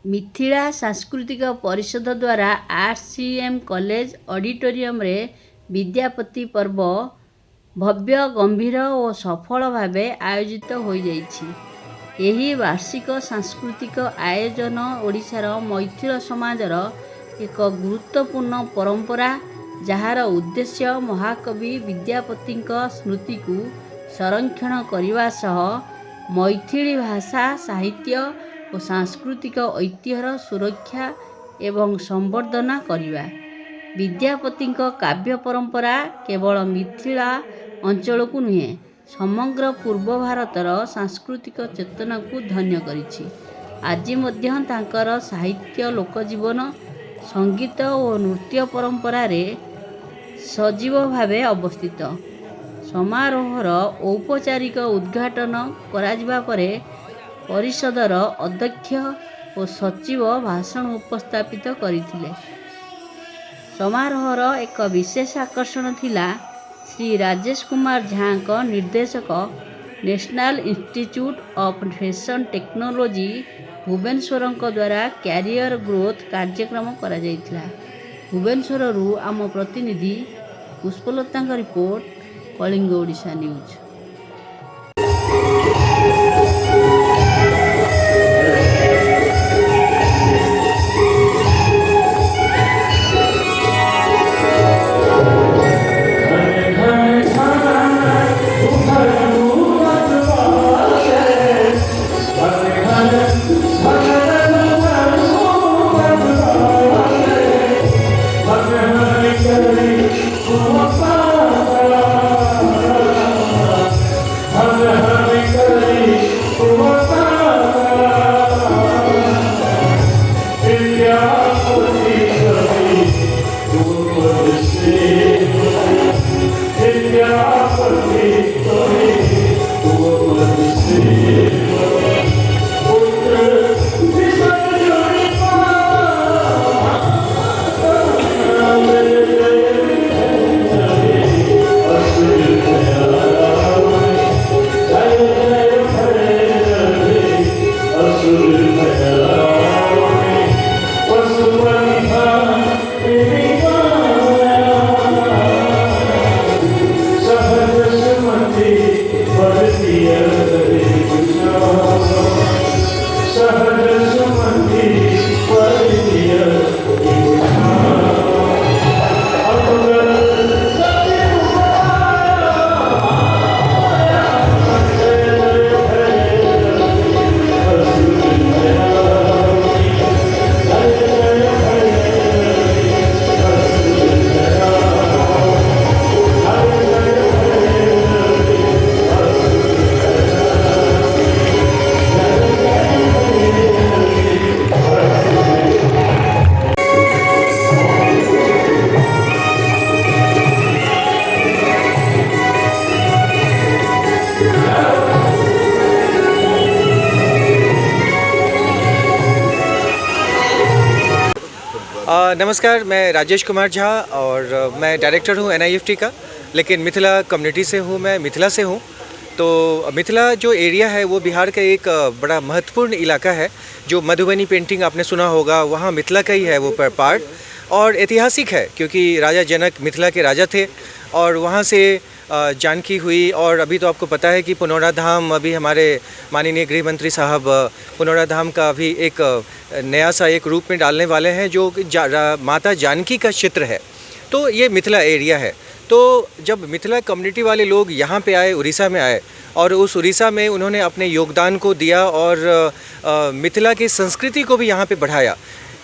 मिथिला सांस्कृतिक परिषद द्वारा आरसीएम कॉलेज ऑडिटोरियम रे विद्यापति पर्व भव्य गंभीर और सफल भाव आयोजित हो जाइछि। एही वार्षिक सांस्कृतिक आयोजन ओडिशार मैथिल समाजर एक गुरुत्वपूर्ण परंपरा, जार उद्देश्य महाकवि विद्यापति स्मृति को संरक्षण करने सह मैथिली भाषा साहित्य और सांस्कृतिक ऐतिह्यर सुरक्षा एवं संवर्धना करवा। विद्यापति काव्य परंपरा केवल मिथिला अंचल को नुहे, समग्र पूर्व भारतर सांस्कृतिक चेतना को धन्य करिछि। आज मध्य तांकर साहित्य, लोकजीवन, संगीत और नृत्य परंपरा रे सजीव भावे अवस्थित। समारोहर औपचारिक उद्घाटन कराजिबा परे परिषदर अध्यक्ष और सचिव भाषण उपस्थापित करथिले। समारोहर एक विशेष आकर्षण थिला श्री राजेश कुमार झा निर्देशक National Institute of Fashion Technology Bhubaneswar द्वारा कैरियर ग्रोथ कार्यक्रम करा जायतिला। भुवनेश्वर आम प्रतिनिधि पुष्पलता रिपोर्ट, कलिंग ओडिशा न्यूज। नमस्कार, मैं राजेश कुमार झा और मैं डायरेक्टर हूँ NIFT का, लेकिन मिथिला कम्युनिटी से हूँ। मैं मिथिला से हूँ। तो मिथिला जो एरिया है वो बिहार का एक बड़ा महत्वपूर्ण इलाका है। जो मधुबनी पेंटिंग आपने सुना होगा, वहाँ मिथिला का ही है वो पार्ट, और ऐतिहासिक है क्योंकि राजा जनक मिथिला के राजा थे और वहाँ से जानकी हुई। और अभी तो आपको पता है कि पुनौरा धाम, अभी हमारे माननीय गृह मंत्री साहब पुनौरा धाम का अभी एक नया सा एक रूप में डालने वाले हैं जो माता जानकी का क्षेत्र है। तो ये मिथिला एरिया है। तो जब मिथिला कम्युनिटी वाले लोग यहाँ पे आए, उड़ीसा में आए, और उस उड़ीसा में उन्होंने अपने योगदान को दिया और मिथिला की संस्कृति को भी यहाँ पे बढ़ाया।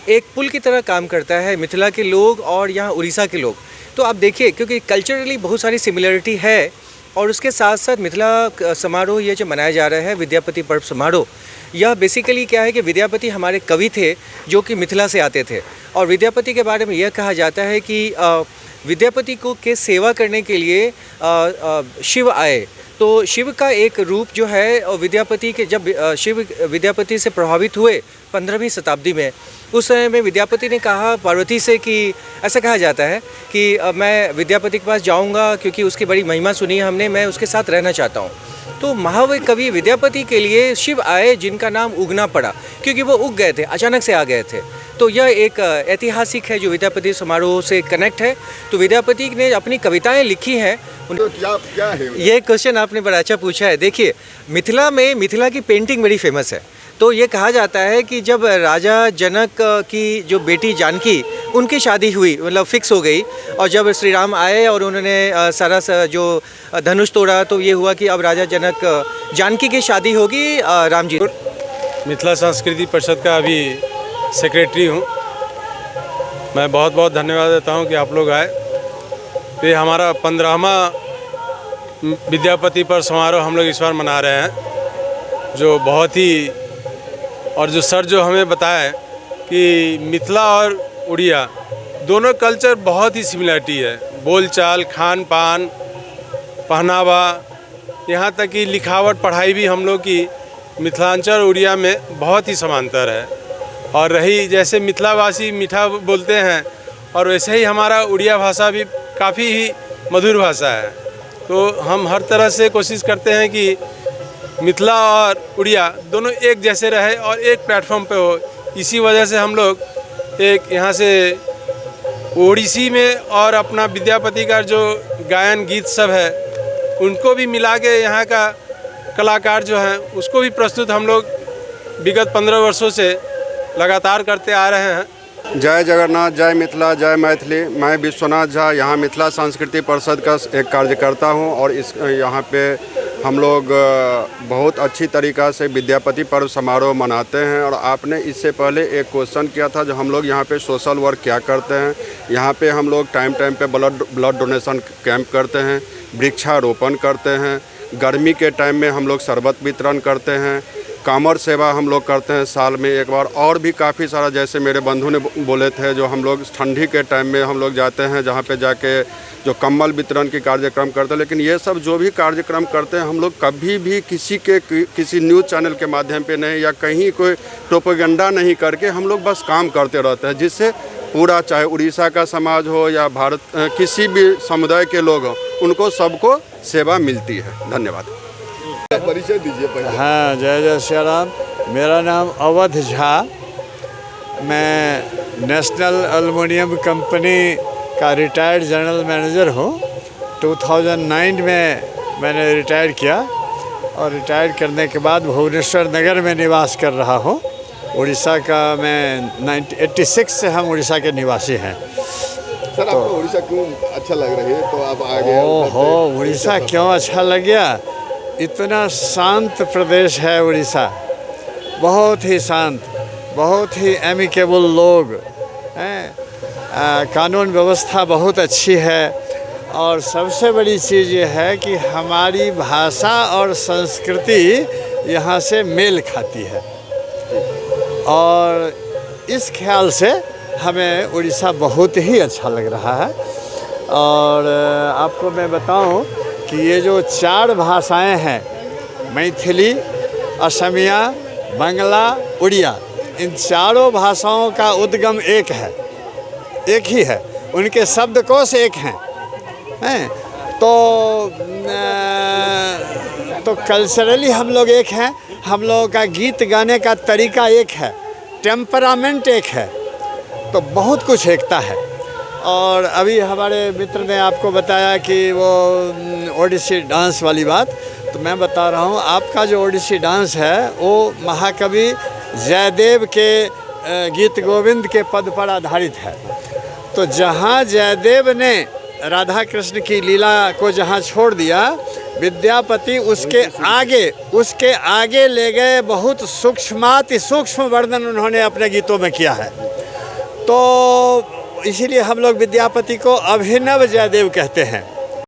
एक पुल की तरह काम करता है मिथिला के लोग और यहाँ उड़ीसा के लोग। तो आप देखिए, क्योंकि कल्चरली बहुत सारी सिमिलरिटी है, और उसके साथ साथ मिथिला समारोह ये जो मनाया जा रहा है, विद्यापति पर्व समारोह, यह बेसिकली क्या है कि विद्यापति हमारे कवि थे जो कि मिथिला से आते थे। और विद्यापति के बारे में यह कहा जाता है कि विद्यापति को के सेवा करने के लिए शिव आए। तो शिव का एक रूप जो है विद्यापति के, जब शिव विद्यापति से प्रभावित हुए 15वीं शताब्दी में, उस समय में विद्यापति ने कहा पार्वती से कि ऐसा कहा जाता है कि मैं विद्यापति के पास जाऊंगा क्योंकि उसकी बड़ी महिमा सुनी है हमने, मैं उसके साथ रहना चाहता हूं। तो महावय कवि विद्यापति के लिए शिव आए जिनका नाम उगना पड़ा, क्योंकि वो उग गए थे, अचानक से आ गए थे। तो यह एक ऐतिहासिक है जो विद्यापति समारोह से कनेक्ट है। तो विद्यापति ने अपनी कविताएं लिखी हैं। तो क्या है ये क्वेश्चन आपने बड़ा अच्छा पूछा है। देखिए, मिथिला में मिथिला की पेंटिंग बड़ी फेमस है। तो ये कहा जाता है कि जब राजा जनक की जो बेटी जानकी, उनकी शादी हुई, मतलब फिक्स हो गई, और जब श्री राम आए और उन्होंने जो धनुष तोड़ा, तो ये हुआ कि अब राजा जनक जानकी की शादी होगी राम जी। मिथिला सांस्कृतिक परिषद का अभी सेक्रेटरी हूँ। मैं बहुत बहुत धन्यवाद देता हूँ कि आप लोग आए। ये हमारा 15वां विद्यापति पर्व समारोह हम लोग इस बार मना रहे हैं, जो बहुत ही, और जो सर जो हमें बताए कि मिथिला और उड़िया दोनों कल्चर बहुत ही सिमिलरिटी है, बोलचाल, खान पान, पहनावा, यहाँ तक कि लिखावट पढ़ाई भी हम लोग की मिथिलांचल उड़िया में बहुत ही समांतर है। और रही जैसे मिथिलावासी मीठा बोलते हैं, और वैसे ही हमारा उड़िया भाषा भी काफ़ी ही मधुर भाषा है। तो हम हर तरह से कोशिश करते हैं कि मिथिला और उड़िया दोनों एक जैसे रहे और एक प्लेटफॉर्म पे हो। इसी वजह से हम लोग एक यहाँ से ओडिसी में और अपना विद्यापति का जो गायन गीत सब है उनको भी मिला के यहाँ का कलाकार जो हैं उसको भी प्रस्तुत हम लोग विगत 15 वर्षों से लगातार करते आ रहे हैं। जय जगन्नाथ, जय मिथिला, जय मैथिली। मैं विश्वनाथ झा यहाँ मिथिला सांस्कृतिक परिषद का एक कार्यकर्ता हूँ और इस यहाँ पे हम लोग बहुत अच्छी तरीक़ा से विद्यापति पर्व समारोह मनाते हैं। और आपने इससे पहले एक क्वेश्चन किया था, जो हम लोग यहाँ पे सोशल वर्क क्या करते हैं। यहाँ पे हम लोग टाइम पे ब्लड डोनेशन कैंप करते हैं, वृक्षारोपण करते हैं, गर्मी के टाइम में हम लोग शरबत वितरण करते हैं, कामर सेवा हम लोग करते हैं साल में एक बार, और भी काफ़ी सारा, जैसे मेरे बंधु ने बोले थे, जो हम लोग ठंडी के टाइम में हम लोग जाते हैं, जहाँ पे जाके जो कम्बल वितरण की कार्यक्रम करते हैं। लेकिन ये सब जो भी कार्यक्रम करते हैं हम लोग कभी भी किसी न्यूज़ चैनल के माध्यम पे नहीं, या कहीं कोई प्रोपेगेंडा नहीं करके हम लोग बस काम करते रहते हैं, जिससे पूरा, चाहे उड़ीसा का समाज हो या भारत किसी भी समुदाय के लोग हों, उनको सबको सेवा मिलती है। धन्यवाद। परिचय दीजिए पहले। हाँ, जय जय श्री राम। मेरा नाम अवध झा, मैं नेशनल एल्युमिनियम कंपनी का रिटायर्ड जनरल मैनेजर हूँ। 2009 में मैंने रिटायर किया और रिटायर करने के बाद भुवनेश्वर नगर में निवास कर रहा हूँ। उड़ीसा का मैं 86 से हम उड़ीसा के निवासी हैं। सर, आपको उड़ीसा क्यों अच्छा लग रही है? तो आप आ गए। ओहो, उड़ीसा क्यों अच्छा लग गया? इतना शांत प्रदेश है उड़ीसा, बहुत ही शांत, बहुत ही एमिकेबल लोग हैं, कानून व्यवस्था बहुत अच्छी है, और सबसे बड़ी चीज़ ये है कि हमारी भाषा और संस्कृति यहाँ से मेल खाती है। और इस ख्याल से हमें उड़ीसा बहुत ही अच्छा लग रहा है। और आपको मैं बताऊं कि ये जो 4 भाषाएं हैं, मैथिली, असमिया, बांग्ला, उड़िया, इन चारों भाषाओं का उद्गम एक ही है, उनके शब्दकोश एक हैं। तो कल्चरली हम लोग एक हैं, हम लोगों का गीत गाने का तरीका एक है, टेम्परामेंट एक है, तो बहुत कुछ एकता है। और अभी हमारे मित्र ने आपको बताया कि वो ओडिसी डांस वाली बात, तो मैं बता रहा हूँ, आपका जो ओडिसी डांस है वो महाकवि जयदेव के गीत गोविंद के पद पर आधारित है। तो जहाँ जयदेव ने राधा कृष्ण की लीला को जहाँ छोड़ दिया, विद्यापति उसके आगे ले गए। बहुत सूक्ष्म वर्णन उन्होंने अपने गीतों में किया है। तो इसीलिए हम लोग विद्यापति को अभिनव जयदेव कहते हैं।